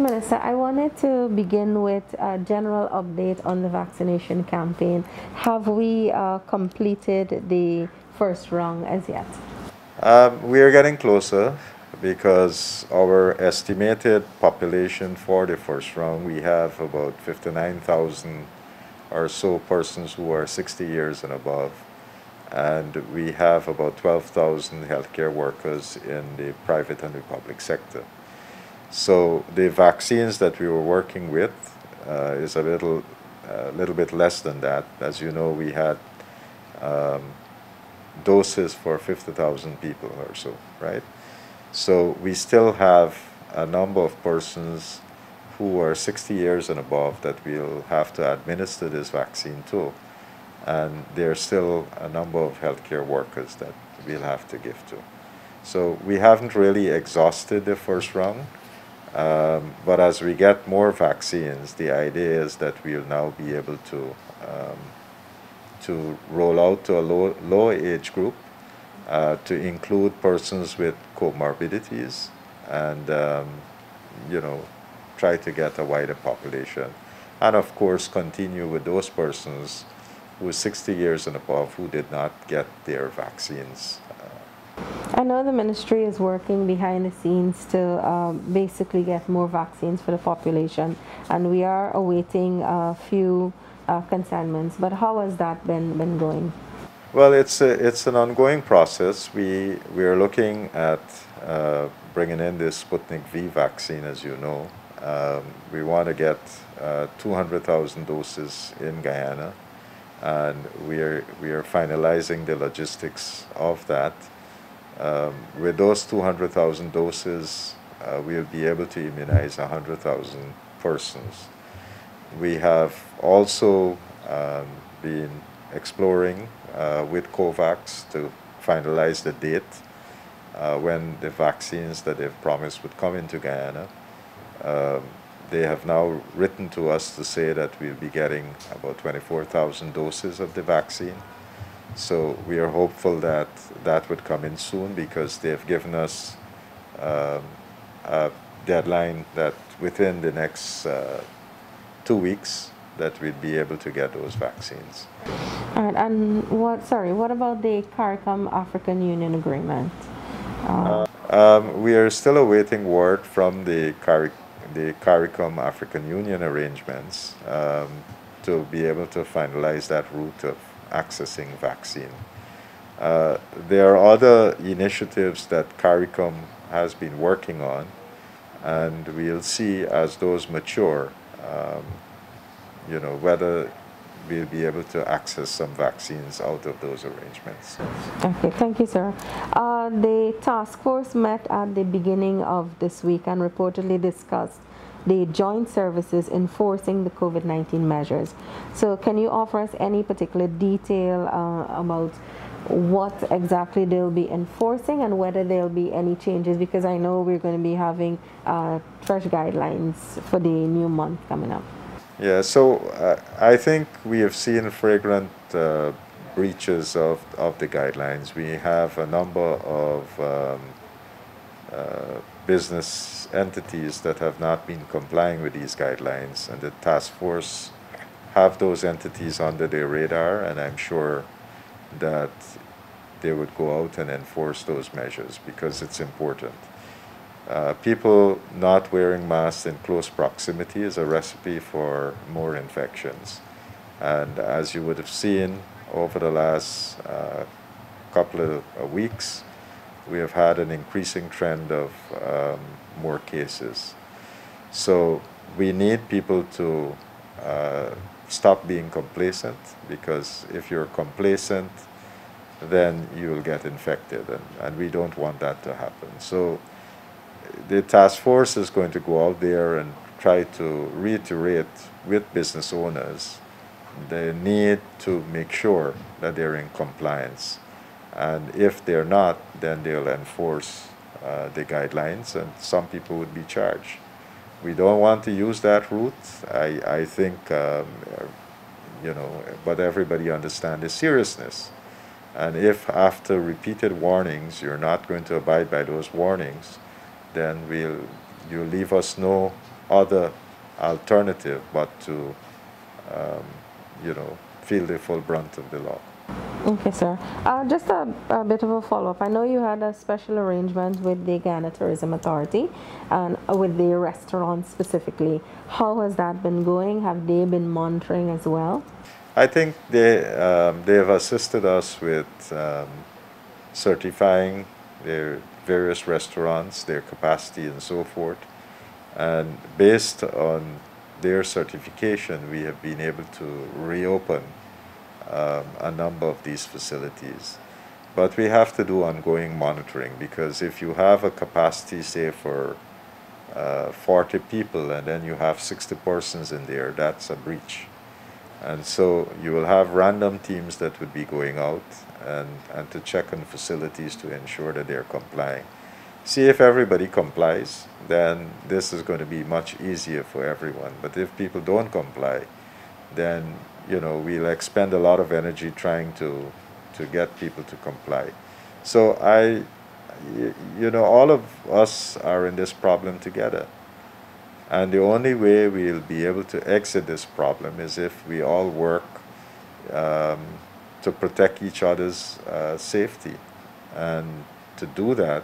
Minister, I wanted to begin with a general update on the vaccination campaign. Have we completed the first round as yet? We are getting closer because our estimated population for the first round, we have about 59,000 or so persons who are 60 years and above. And we have about 12,000 healthcare workers in the private and the public sector. So the vaccines that we were working with is little bit less than that. As you know, we had um, doses for 50,000 people or so, right? So we still have a number of persons who are 60 years and above that we'll have to administer this vaccine to. And there's still a number of healthcare workers that we'll have to give to. So we haven't really exhausted the first round, but as we get more vaccines, the idea is that we'll now be able to roll out to a low age group, to include persons with comorbidities, and you know, try to get a wider population, and of course continue with those persons who are 60 years and above who did not get their vaccines. I know the ministry is working behind the scenes to basically get more vaccines for the population, and we are awaiting a few consignments. But how has that been going? Well, it's an ongoing process. We are looking at bringing in this Sputnik V vaccine, as you know. We want to get 200,000 doses in Guyana, and we are finalizing the logistics of that. With those 200,000 doses, we'll be able to immunize 100,000 persons. We have also been exploring with COVAX to finalize the date when the vaccines that they've promised would come into Guyana. They have now written to us to say that we'll be getting about 24,000 doses of the vaccine. So we are hopeful that that would come in soon, because they've given us a deadline that within the next 2 weeks that we'd be able to get those vaccines. All right, and what about the CARICOM African Union agreement? We are still awaiting word from the CARICOM African Union arrangements to be able to finalize that route of accessing vaccine. There are other initiatives that CARICOM has been working on, and we'll see as those mature, you know, whether we'll be able to access some vaccines out of those arrangements. Okay, thank you, sir. The task force met at the beginning of this week and reportedly discussed the joint services enforcing the COVID-19 measures. So can you offer us any particular detail about what exactly they'll be enforcing and whether there'll be any changes? Because I know we're going to be having fresh guidelines for the new month coming up. Yeah, so I think we have seen flagrant breaches of the guidelines. We have a number of business entities that have not been complying with these guidelines, and the task force have those entities under their radar, and I'm sure that they would go out and enforce those measures because it's important. People not wearing masks in close proximity is a recipe for more infections. And as you would have seen over the last couple of weeks, we have had an increasing trend of more cases. So we need people to stop being complacent, because if you're complacent, then you will get infected, and we don't want that to happen. So the task force is going to go out there and try to reiterate with business owners the need to make sure that they're in compliance. And if they're not, then they'll enforce the guidelines, and some people would be charged. We don't want to use that route. I think, you know, but everybody understands the seriousness. And if after repeated warnings you're not going to abide by those warnings, then you leave us no other alternative but to, you know, feel the full brunt of the law. Okay, sir. Just a bit of a follow-up. I know you had a special arrangement with the Guyana Tourism Authority and with the restaurants specifically. How has that been going? Have they been monitoring as well? I think they have assisted us with certifying their various restaurants, their capacity and so forth. And based on their certification, we have been able to reopen a number of these facilities. But we have to do ongoing monitoring, because if you have a capacity, say, for 40 people and then you have 60 persons in there, that's a breach. And so you will have random teams that would be going out and to check on facilities to ensure that they're complying. See if everybody complies, then this is going to be much easier for everyone. But if people don't comply, then, you know, we'll expend a lot of energy trying to get people to comply. So you know, all of us are in this problem together. And the only way we'll be able to exit this problem is if we all work to protect each other's safety. And to do that,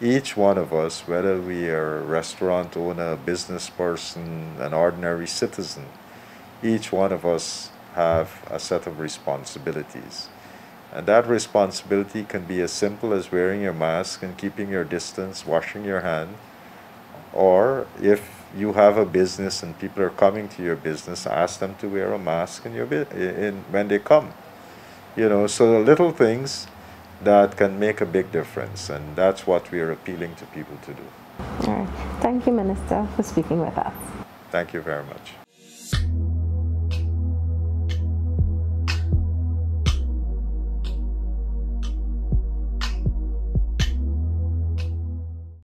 each one of us, whether we are a restaurant owner, a business person, an ordinary citizen, each one of us have a set of responsibilities. And that responsibility can be as simple as wearing your mask and keeping your distance, washing your hand. Or if you have a business and people are coming to your business, ask them to wear a mask when they come. You know, so the little things that can make a big difference, and that's what we are appealing to people to do. All right. Thank you, Minister, for speaking with us. Thank you very much.